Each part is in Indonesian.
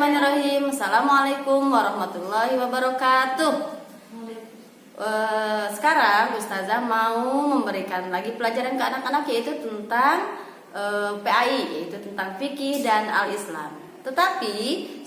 Bismillahirrahmanirrahim. Assalamualaikum warahmatullahi wabarakatuh. Sekarang Ustazah mau memberikan lagi pelajaran ke anak-anak, yaitu tentang PAI, yaitu tentang fikih dan al-Islam. Tetapi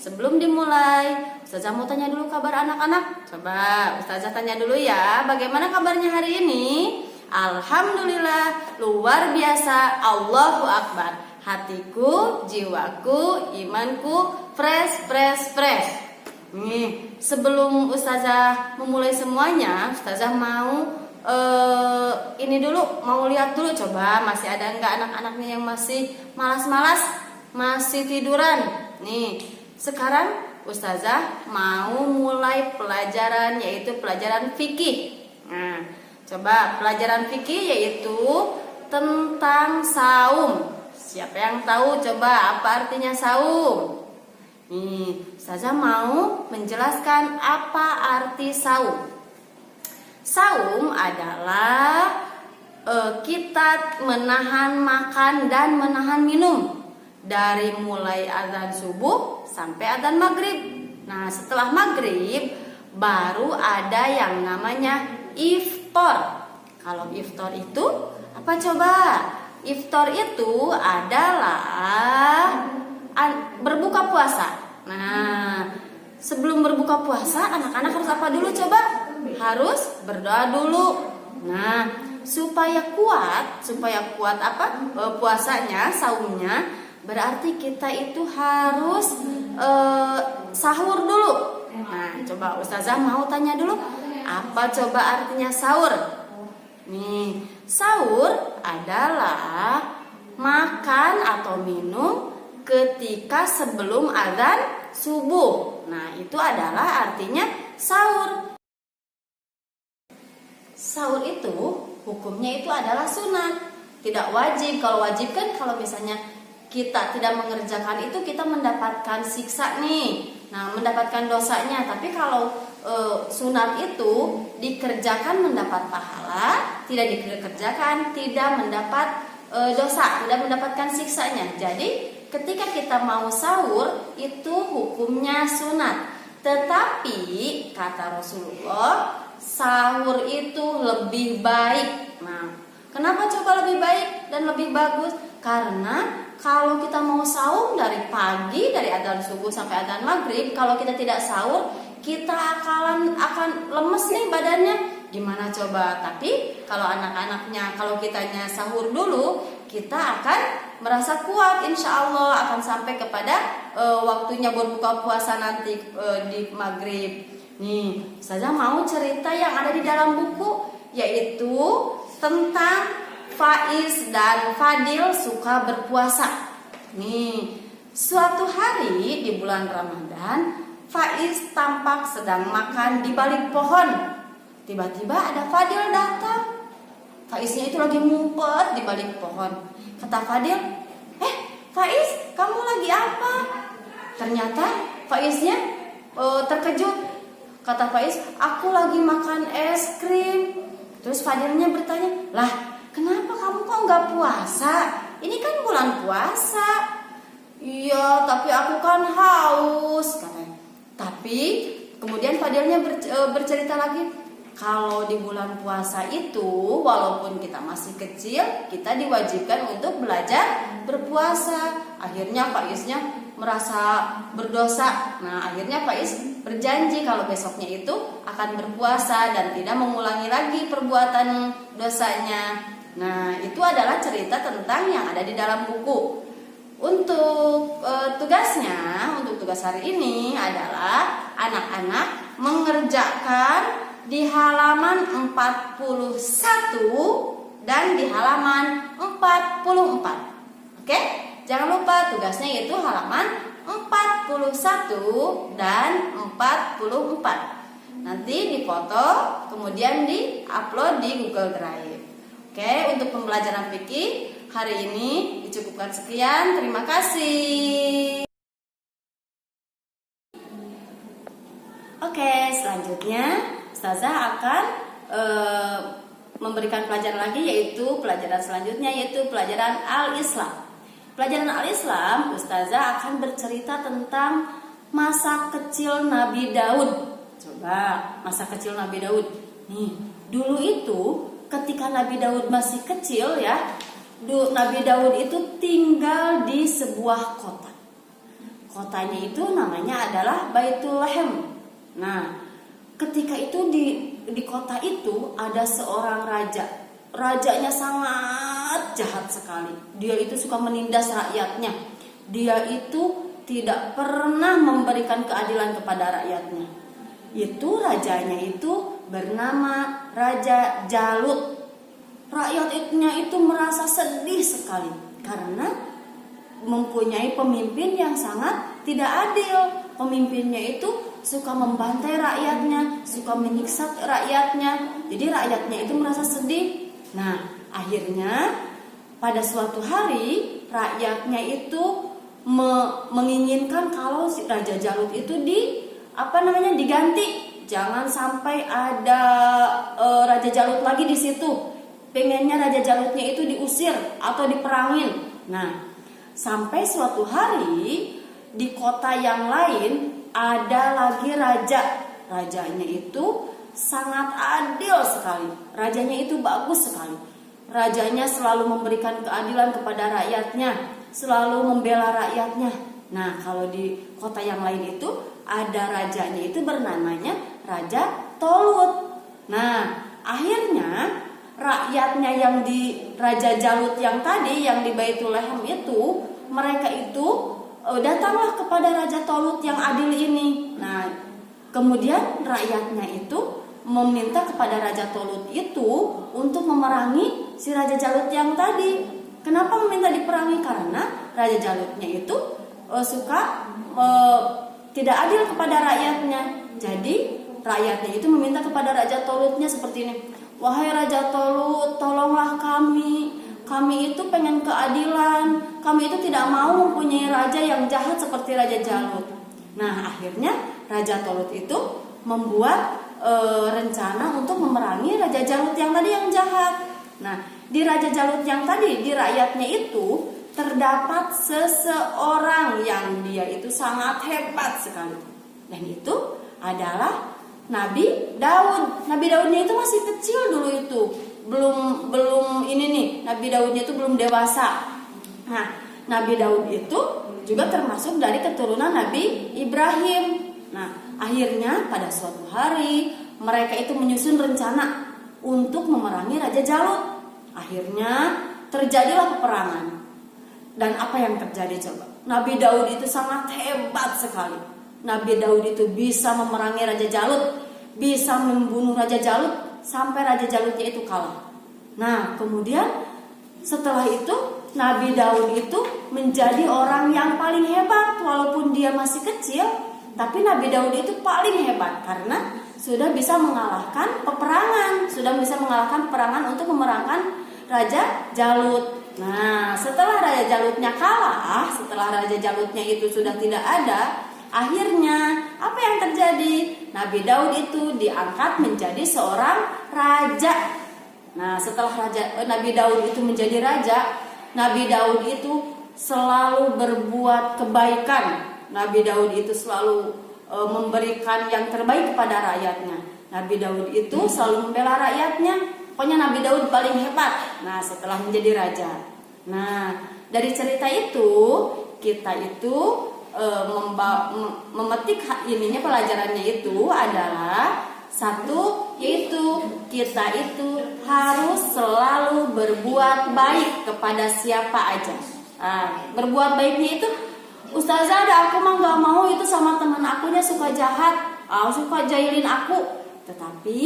sebelum dimulai, Ustazah mau tanya dulu kabar anak-anak. Coba Ustazah tanya dulu ya, bagaimana kabarnya hari ini? Alhamdulillah, luar biasa, Allahu Akbar. Hatiku, jiwaku, imanku fresh. Nih, sebelum Ustazah memulai semuanya, Ustazah mau ini dulu, mau lihat dulu, coba masih ada enggak anak-anaknya yang masih malas-malas, masih tiduran. Nih, sekarang Ustazah mau mulai pelajaran, yaitu pelajaran fikih. Nah, coba pelajaran fikih yaitu tentang saum. Siapa yang tahu coba apa artinya saum? Nih, Ustazah mau menjelaskan apa arti saum. Saum adalah kita menahan makan dan menahan minum dari mulai azan subuh sampai azan maghrib. Nah, setelah maghrib baru ada yang namanya iftar. Kalau iftar itu apa coba? Iftar itu adalah berbuka puasa. Nah, sebelum berbuka puasa anak-anak harus apa dulu coba? Harus berdoa dulu. Nah, supaya kuat apa? Puasanya, saumnya, berarti kita itu harus sahur dulu. Nah, coba Ustazah mau tanya dulu, apa coba artinya sahur? Nih, sahur adalah makan atau minum ketika sebelum azan subuh. Nah, itu adalah artinya sahur. Sahur itu hukumnya itu adalah sunat, tidak wajib. Kalau wajib kan kalau misalnya kita tidak mengerjakan itu kita mendapatkan siksa nih. Nah, mendapatkan dosanya. Tapi kalau sunat itu dikerjakan mendapat pahala, tidak dikerjakan tidak mendapat dosa, tidak mendapatkan siksanya. Jadi ketika kita mau sahur itu hukumnya sunat. Tetapi kata Rasulullah, sahur itu lebih baik. Nah, kenapa coba lebih baik dan lebih bagus? Karena kalau kita mau sahur dari pagi, dari adzan subuh sampai adzan maghrib, kalau kita tidak sahur, kita akan lemes nih badannya. Gimana coba? Tapi kalau anak-anaknya, kalau kitanya sahur dulu, kita akan merasa kuat, insya Allah akan sampai kepada waktunya berbuka puasa nanti di maghrib. Nih, Ustazah mau cerita yang ada di dalam buku, yaitu tentang Faiz dan Fadil suka berpuasa. Nih, suatu hari di bulan Ramadan, Faiz tampak sedang makan di balik pohon. Tiba-tiba ada Fadil datang. Faiznya itu lagi ngumpet di balik pohon. Kata Fadil, Faiz, kamu lagi apa? Ternyata Faiznya terkejut. Kata Faiz, aku lagi makan es krim. Terus Fadilnya bertanya, lah kenapa kamu kok nggak puasa? Ini kan bulan puasa. Iya, tapi aku kan haus, katanya. Tapi kemudian Fadilnya bercerita lagi, kalau di bulan puasa itu walaupun kita masih kecil, kita diwajibkan untuk belajar berpuasa. Akhirnya Faiznya merasa berdosa. Nah, akhirnya Faiz berjanji kalau besoknya itu akan berpuasa dan tidak mengulangi lagi perbuatan dosanya. Nah, itu adalah cerita tentang yang ada di dalam buku. Untuk tugas hari ini adalah anak-anak mengerjakan di halaman 41 dan di halaman 44. Oke? Jangan lupa tugasnya yaitu halaman 41 dan 44. Nanti difoto kemudian di-upload di Google Drive. Oke, untuk pembelajaran fikih hari ini dicukupkan sekian. Terima kasih. Oke, selanjutnya Ustazah akan memberikan pelajaran lagi, yaitu pelajaran selanjutnya yaitu pelajaran al-Islam. Pelajaran al-Islam, Ustazah akan bercerita tentang masa kecil Nabi Daud. Coba masa kecil Nabi Daud. Nih, dulu itu ketika Nabi Daud masih kecil ya, Nabi Daud itu tinggal di sebuah kota. Kotanya itu namanya adalah Baitulahem. Nah, ketika itu di kota itu ada seorang raja. Rajanya sangat jahat sekali. Dia itu suka menindas rakyatnya. Dia itu tidak pernah memberikan keadilan kepada rakyatnya. Itu rajanya itu bernama Raja Jalut. Rakyatnya itu merasa sedih sekali karena mempunyai pemimpin yang sangat tidak adil. Pemimpinnya itu suka membantai rakyatnya, suka menyiksa rakyatnya. Jadi rakyatnya itu merasa sedih. Nah, akhirnya pada suatu hari rakyatnya itu menginginkan kalau si Raja Jalut itu diganti. Jangan sampai ada Raja Jalut lagi di situ. Pengennya Raja Jalutnya itu diusir atau diperangin. Nah, sampai suatu hari di kota yang lain ada lagi raja. Rajanya itu sangat adil sekali. Rajanya itu bagus sekali. Rajanya selalu memberikan keadilan kepada rakyatnya, selalu membela rakyatnya. Nah, kalau di kota yang lain itu ada rajanya itu bernamanya Raja Tolut. Nah, akhirnya rakyatnya yang di Raja Jalut yang tadi, yang di Baitulahem itu, mereka itu datanglah kepada Raja Tolut yang adil ini. Nah, kemudian rakyatnya itu meminta kepada Raja Tolut itu untuk memerangi si Raja Jalut yang tadi. Kenapa meminta diperangi? Karena Raja Jalutnya itu suka tidak adil kepada rakyatnya. Jadi rakyatnya itu meminta kepada Raja Tolutnya seperti ini. Wahai Raja Tolut, tolonglah kami. Kami itu pengen keadilan. Kami itu tidak mau mempunyai raja yang jahat seperti Raja Jalut. Nah, akhirnya Raja Tolut itu membuat rencana untuk memerangi Raja Jalut yang tadi yang jahat. Nah, di Raja Jalut yang tadi, di rakyatnya itu terdapat seseorang yang dia itu sangat hebat sekali. Dan itu adalah Nabi Daud. Nabi Daudnya itu masih kecil dulu itu. Belum ini nih, Nabi Daudnya itu belum dewasa. Nah, Nabi Daud itu juga termasuk dari keturunan Nabi Ibrahim. Nah, akhirnya pada suatu hari mereka itu menyusun rencana untuk memerangi Raja Jalut. Akhirnya terjadilah peperangan. Dan apa yang terjadi coba? Nabi Daud itu sangat hebat sekali. Nabi Daud itu bisa memerangi Raja Jalut, bisa membunuh Raja Jalut sampai Raja Jalutnya itu kalah. Nah, kemudian setelah itu Nabi Daud itu menjadi orang yang paling hebat. Walaupun dia masih kecil, tapi Nabi Daud itu paling hebat karena sudah bisa mengalahkan peperangan, untuk memerangan Raja Jalut. Nah, setelah Raja Jalutnya kalah, setelah Raja Jalutnya itu sudah tidak ada, akhirnya apa yang terjadi? Nabi Daud itu diangkat menjadi seorang raja. Nah, setelah Nabi Daud itu menjadi raja, Nabi Daud itu selalu berbuat kebaikan. Nabi Daud itu selalu memberikan yang terbaik kepada rakyatnya. Nabi Daud itu selalu membela rakyatnya. Pokoknya Nabi Daud paling hebat. Nah, setelah menjadi raja. Nah, dari cerita itu kita itu memetik ininya, pelajarannya itu adalah satu, yaitu kita itu harus selalu berbuat baik kepada siapa aja. Nah, berbuat baiknya itu, Ustazah, aku mah gak mau itu sama teman akunya suka jahat, suka jahilin aku. Tetapi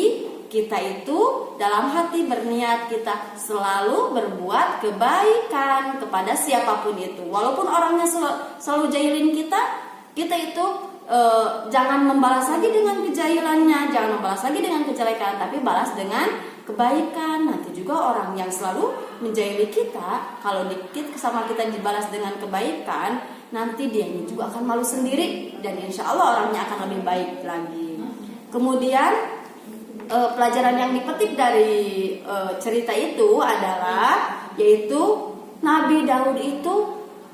kita itu dalam hati berniat kita selalu berbuat kebaikan kepada siapapun itu. Walaupun orangnya selalu jahilin kita itu jangan membalas lagi dengan kejahilannya, jangan membalas lagi dengan kejelekan, tapi balas dengan kebaikan. Nanti juga orang yang selalu menjahili kita, kalau dikit sama kita dibalas dengan kebaikan, nanti dianya juga akan malu sendiri dan insya Allah orangnya akan lebih baik lagi. Kemudian pelajaran yang dipetik dari cerita itu adalah yaitu Nabi Daud itu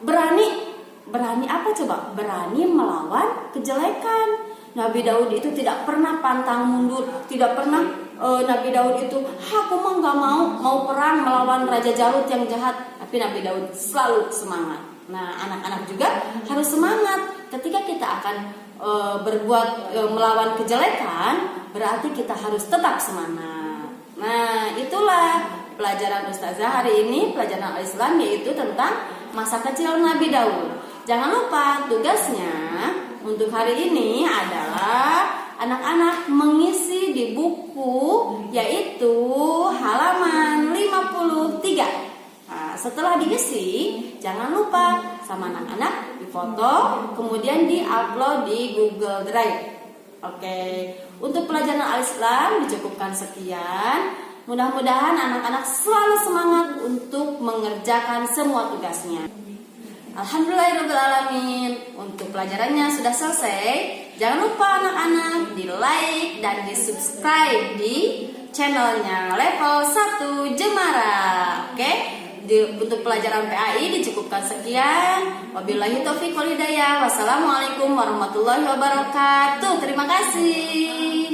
berani berani apa coba? Berani melawan kejelekan. Nabi Daud itu tidak pernah pantang mundur, tidak pernah Nabi Daud itu, aku mah nggak mau perang melawan Raja Jalut yang jahat. Tapi Nabi Daud selalu semangat. Nah, anak-anak juga harus semangat. Ketika kita akan berbuat melawan kejelekan, berarti kita harus tetap semangat. Nah, itulah pelajaran Ustazah hari ini, pelajaran Al-Islam, yaitu tentang masa kecil Nabi Daud. Jangan lupa tugasnya untuk hari ini adalah anak-anak mengisi di buku, yaitu halaman 53. Nah, setelah diisi, jangan lupa sama anak-anak difoto, kemudian diupload di Google Drive. Oke, untuk pelajaran Al-Islam dicukupkan sekian. Mudah-mudahan anak-anak selalu semangat untuk mengerjakan semua tugasnya. Alhamdulillahirrahmanirrahim. Untuk pelajarannya sudah selesai. Jangan lupa anak-anak di like dan di subscribe di channelnya Level 1 Jemara. Oke, untuk pelajaran PAI dicukupkan sekian. Wabillahi taufiq wal hidayah. Wassalamualaikum warahmatullahi wabarakatuh. Terima kasih.